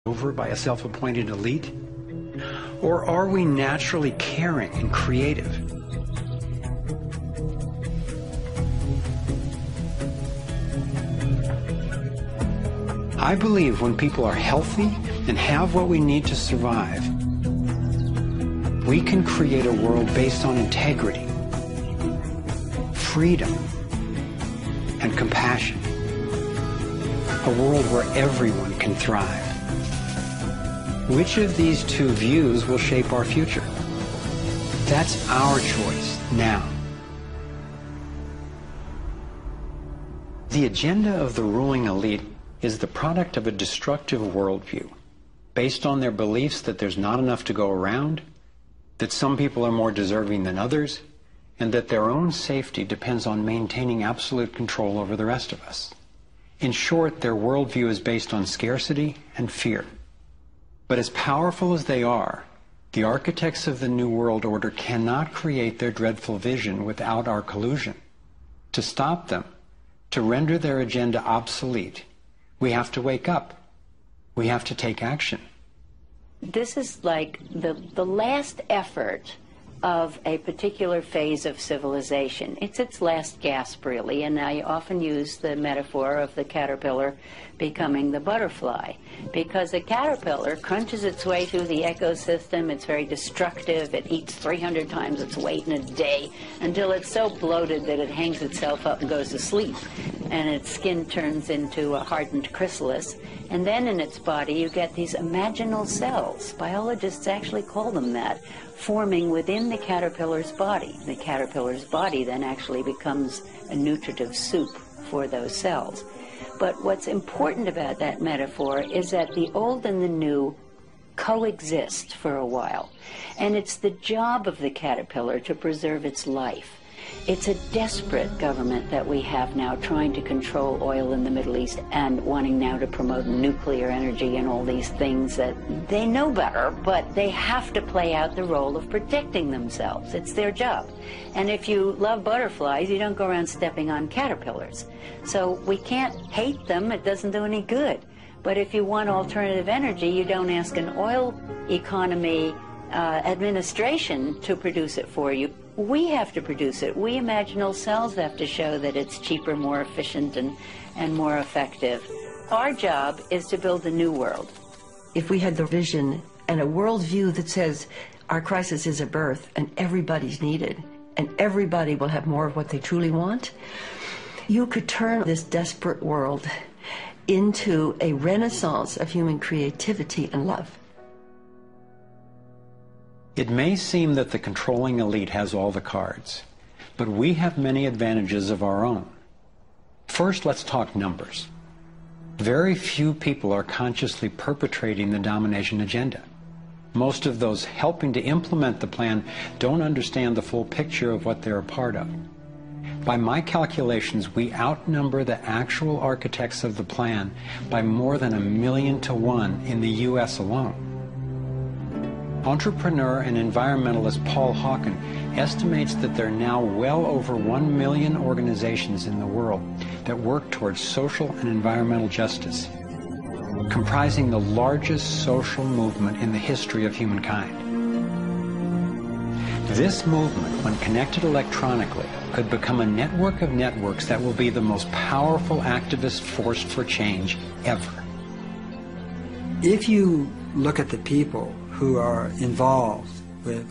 over by a self-appointed elite? Or are we naturally caring and creative? I believe when people are healthy and have what we need to survive, we can create a world based on integrity, freedom, and compassion. A world where everyone can thrive. Which of these two views will shape our future? That's our choice now. The agenda of the ruling elite is the product of a destructive worldview, based on their beliefs that there's not enough to go around, that some people are more deserving than others, and that their own safety depends on maintaining absolute control over the rest of us. In short, their worldview is based on scarcity and fear. But as powerful as they are, the architects of the New World Order cannot create their dreadful vision without our collusion. To stop them, to render their agenda obsolete, we have to wake up. We have to take action. This is like the last effort of a particular phase of civilization. It's its last gasp, really, and I often use the metaphor of the caterpillar becoming the butterfly, because the caterpillar crunches its way through the ecosystem. It's very destructive. It eats 300 times its weight in a day until it's so bloated that it hangs itself up and goes to sleep, and its skin turns into a hardened chrysalis. And then in its body you get these imaginal cells, biologists actually call them that, forming within the caterpillar's body. The caterpillar's body then actually becomes a nutritive soup for those cells. But what's important about that metaphor is that the old and the new coexist for a while. And it's the job of the caterpillar to preserve its life. It's a desperate government that we have now trying to control oil in the Middle East and wanting now to promote nuclear energy and all these things that they know better, but they have to play out the role of protecting themselves. It's their job. And if you love butterflies, you don't go around stepping on caterpillars. So we can't hate them. It doesn't do any good. But if you want alternative energy, you don't ask an oil economy administration to produce it for you. We have to produce it. We imaginal cells have to show that it's cheaper, more efficient, and more effective. Our job is to build a new world. If we had the vision and a worldview that says our crisis is a birth and everybody's needed and everybody will have more of what they truly want, you could turn this desperate world into a renaissance of human creativity and love. It may seem that the controlling elite has all the cards, but we have many advantages of our own. First, let's talk numbers. Very few people are consciously perpetrating the domination agenda. Most of those helping to implement the plan don't understand the full picture of what they're a part of. By my calculations, we outnumber the actual architects of the plan by more than 1,000,000 to 1 in the U.S. alone. Entrepreneur and environmentalist Paul Hawken estimates that there are now well over 1 million organizations in the world that work towards social and environmental justice, comprising the largest social movement in the history of humankind. This movement, when connected electronically, could become a network of networks that will be the most powerful activist force for change ever. If you look at the people who are involved with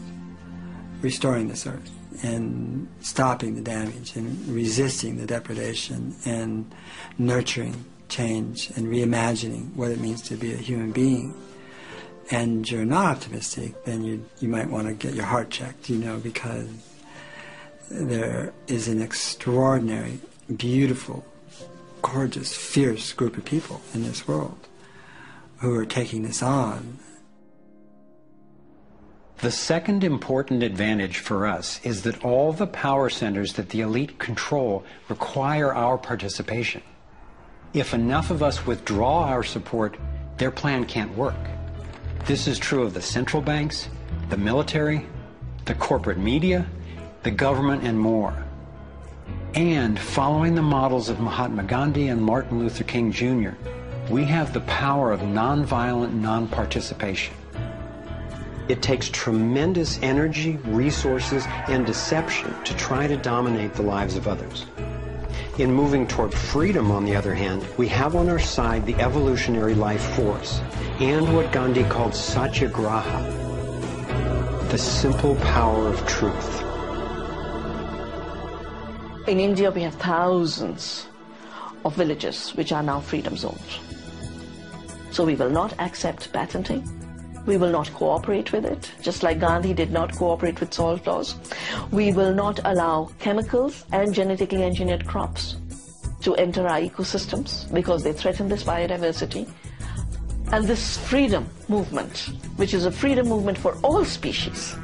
restoring this earth and stopping the damage and resisting the depredation and nurturing change and reimagining what it means to be a human being, and you're not optimistic, then you might want to get your heart checked, because there is an extraordinary, beautiful, gorgeous, fierce group of people in this world who are taking this on. The second important advantage for us is that all the power centers that the elite control require our participation. If enough of us withdraw our support, their plan can't work. This is true of the central banks, the military, the corporate media, the government, and more. And following the models of Mahatma Gandhi and Martin Luther King Jr., we have the power of nonviolent non-participation. It takes tremendous energy, resources, and deception to try to dominate the lives of others. In moving toward freedom, on the other hand, we have on our side the evolutionary life force and what Gandhi called satyagraha, the simple power of truth. In India, we have thousands of villages which are now freedom zones. So we will not accept patenting. We will not cooperate with it, just like Gandhi did not cooperate with salt laws. We will not allow chemicals and genetically engineered crops to enter our ecosystems because they threaten this biodiversity. And this freedom movement, which is a freedom movement for all species,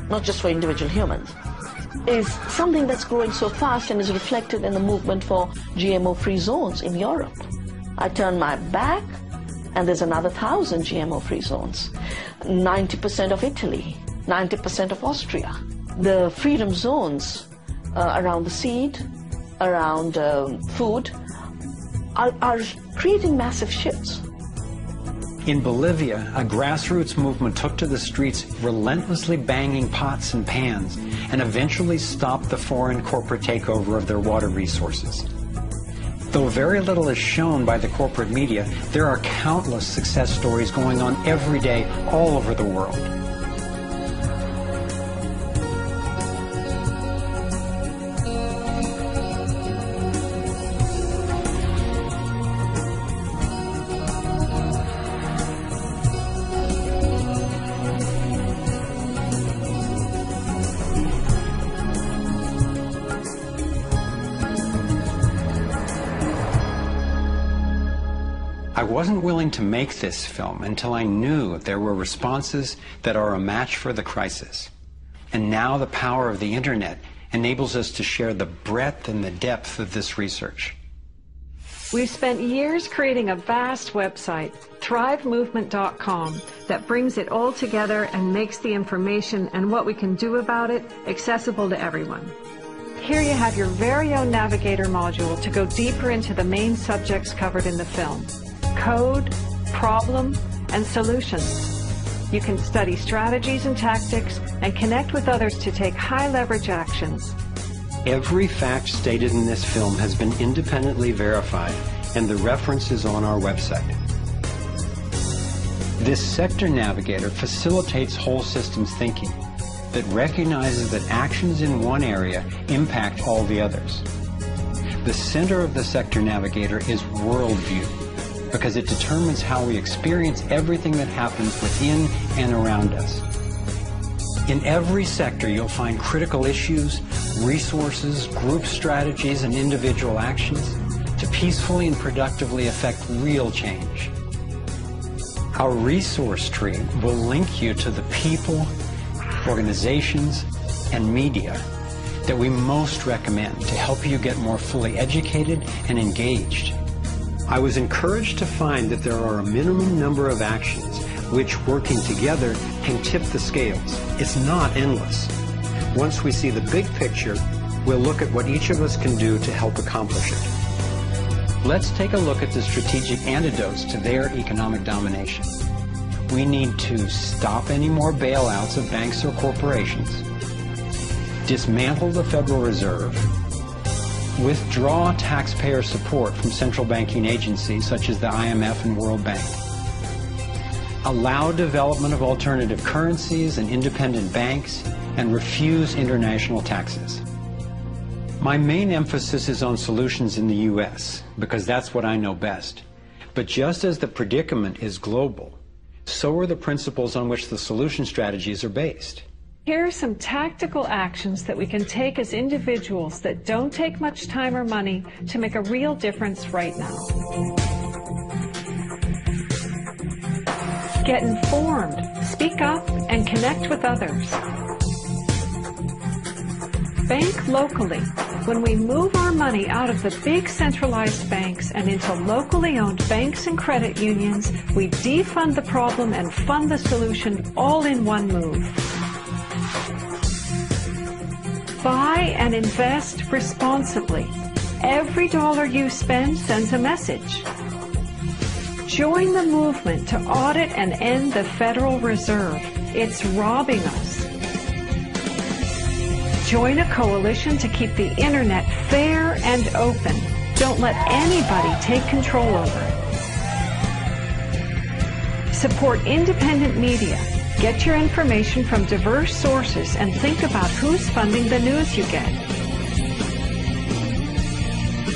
not just for individual humans, is something that's growing so fast and is reflected in the movement for GMO-free zones in Europe. I turn my back and there's another 1,000 GMO-free zones. 90% of Italy, 90% of Austria. The freedom zones around the seed, around food, are creating massive shifts. In Bolivia, a grassroots movement took to the streets, relentlessly banging pots and pans, and eventually stopped the foreign corporate takeover of their water resources. Though very little is shown by the corporate media, there are countless success stories going on every day all over the world. I wasn't willing to make this film until I knew there were responses that are a match for the crisis. And now the power of the internet enables us to share the breadth and the depth of this research. We've spent years creating a vast website, thrivemovement.com, that brings it all together and makes the information and what we can do about it accessible to everyone. Here you have your very own Navigator module to go deeper into the main subjects covered in the film: code, problem, and solutions. You can study strategies and tactics and connect with others to take high-leverage actions. Every fact stated in this film has been independently verified, and the reference is on our website. This sector navigator facilitates whole systems thinking that recognizes that actions in one area impact all the others. The center of the sector navigator is worldview, because it determines how we experience everything that happens within and around us. In every sector, you'll find critical issues, resources, group strategies, and individual actions to peacefully and productively affect real change. Our resource tree will link you to the people, organizations, and media that we most recommend to help you get more fully educated and engaged. I was encouraged to find that there are a minimum number of actions which, working together, can tip the scales. It's not endless. Once we see the big picture, we'll look at what each of us can do to help accomplish it. Let's take a look at the strategic antidotes to their economic domination. We need to stop any more bailouts of banks or corporations, dismantle the Federal Reserve, withdraw taxpayer support from central banking agencies such as the IMF and World Bank, allow development of alternative currencies and independent banks, and refuse international taxes. My main emphasis is on solutions in the U.S., because that's what I know best. But just as the predicament is global, so are the principles on which the solution strategies are based. Here are some tactical actions that we can take as individuals that don't take much time or money to make a real difference right now. Get informed, speak up, and connect with others. Bank locally. When we move our money out of the big centralized banks and into locally owned banks and credit unions, we defund the problem and fund the solution all in one move. Buy and invest responsibly. Every dollar you spend sends a message. Join the movement to audit and end the Federal Reserve. It's robbing us. Join a coalition to keep the internet fair and open. Don't let anybody take control over it. Support independent media. Get your information from diverse sources and think about who's funding the news you get.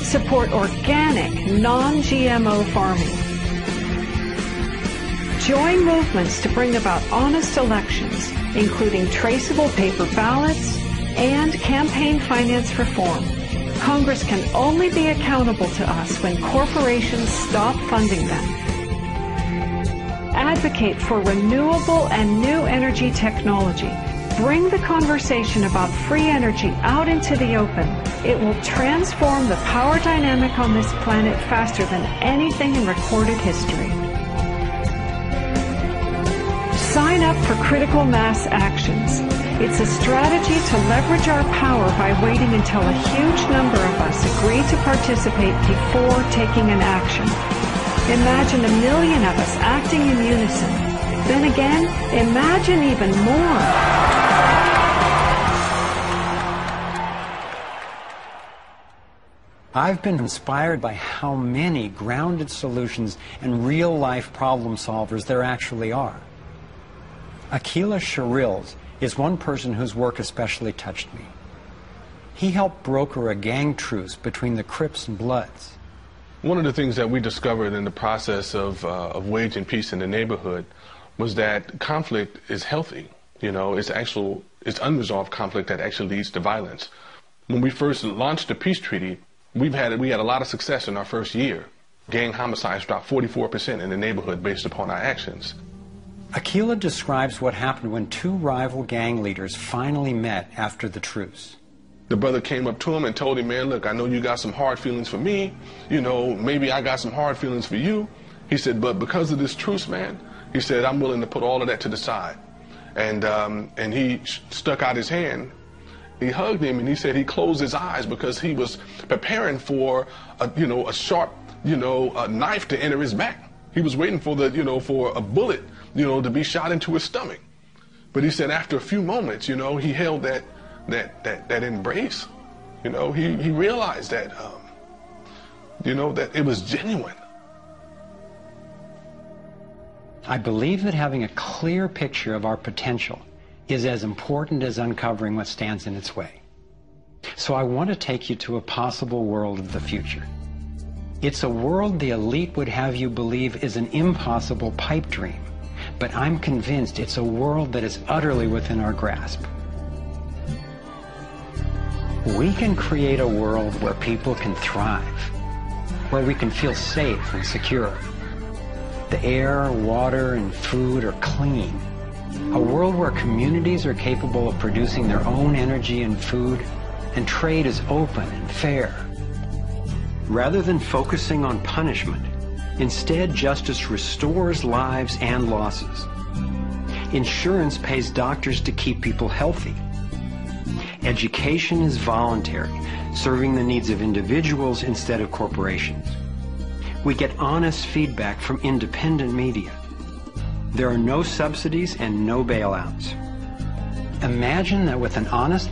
Support organic, non-GMO farming. Join movements to bring about honest elections, including traceable paper ballots and campaign finance reform. Congress can only be accountable to us when corporations stop funding them. Advocate for renewable and new energy technology. Bring the conversation about free energy out into the open. It will transform the power dynamic on this planet faster than anything in recorded history. Sign up for Critical Mass Actions. It's a strategy to leverage our power by waiting until a huge number of us agree to participate before taking an action. Imagine 1 million of us acting in unison. Then again, imagine even more. I've been inspired by how many grounded solutions and real-life problem solvers there actually are. Aqeela Sherrills is one person whose work especially touched me. He helped broker a gang truce between the Crips and Bloods. One of the things that we discovered in the process of waging peace in the neighborhood was that conflict is healthy. You know, it's unresolved conflict that actually leads to violence. When we first launched the peace treaty, we had a lot of success in our first year. Gang homicides dropped 44% in the neighborhood based upon our actions. Aqeela describes what happened when two rival gang leaders finally met after the truce. The brother came up to him and told him, man, look, I know you got some hard feelings for me. You know, maybe I got some hard feelings for you. He said, but because of this truce, man, he said, I'm willing to put all of that to the side. And he stuck out his hand. He hugged him and he said he closed his eyes because he was preparing for a sharp, a knife to enter his back. He was waiting for for a bullet, to be shot into his stomach. But he said after a few moments, he held that embrace. He realized that, that it was genuine. I believe that having a clear picture of our potential is as important as uncovering what stands in its way. So I want to take you to a possible world of the future. It's a world the elite would have you believe is an impossible pipe dream, but I'm convinced it's a world that is utterly within our grasp. We can create a world where people can thrive, where we can feel safe and secure. The air, water, and food are clean. A world where communities are capable of producing their own energy and food, and trade is open and fair. Rather than focusing on punishment, instead justice restores lives and losses. Insurance pays doctors to keep people healthy. Education is voluntary, serving the needs of individuals instead of corporations. We get honest feedback from independent media. There are no subsidies and no bailouts. Imagine that with an honest